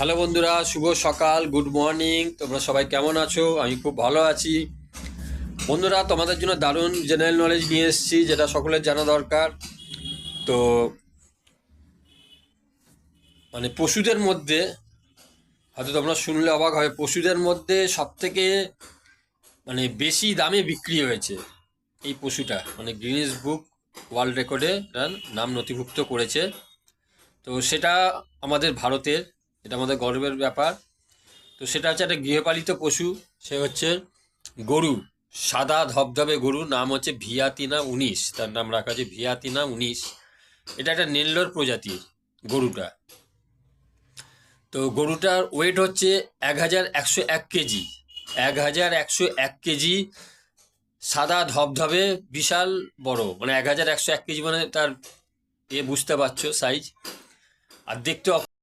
Hello বন্ধুরা, শুভ সকাল, good morning. তোমরা সবাই কেমন আছো? আমি খুব ভালো আছি। বন্ধুরা, তোমাদের জন্য দারুণ জেনারেল নলেজ নিয়ে এসেছি, যেটা সকলের জানা দরকার। তো পশুদের মধ্যে, হয়তো তোমরা শুনলে অবাক হবে, পশুদের মধ্যে সব থেকে বেশি দামে বিক্রি হয়েছে এই পশুটা, গিনেস বুক ওয়ার্ল্ড রেকর্ডে তার নাম নথিভুক্ত করেছে। তো সেটা আমাদের ভারতের, এটা আমাদের গর্বের ব্যাপার। তো সেটা হচ্ছে একটা গৃহপালিত পশু। সে হচ্ছে গরু, সাদা ধবধবে গরু, নাম হচ্ছে ভিয়াতিনা 19। তার নাম রাখা আছে ভিয়াতিনা 19। এটা একটা নেল্লোর প্রজাতির গরুটা। তো গরুটার ওয়েট হচ্ছে 1101 কেজি। 1101 কেজি, সাদা ধবধবে, বিশাল বড়। 1101 কেজি তার বুঝতে পারছো সাইজ। আর দেখতে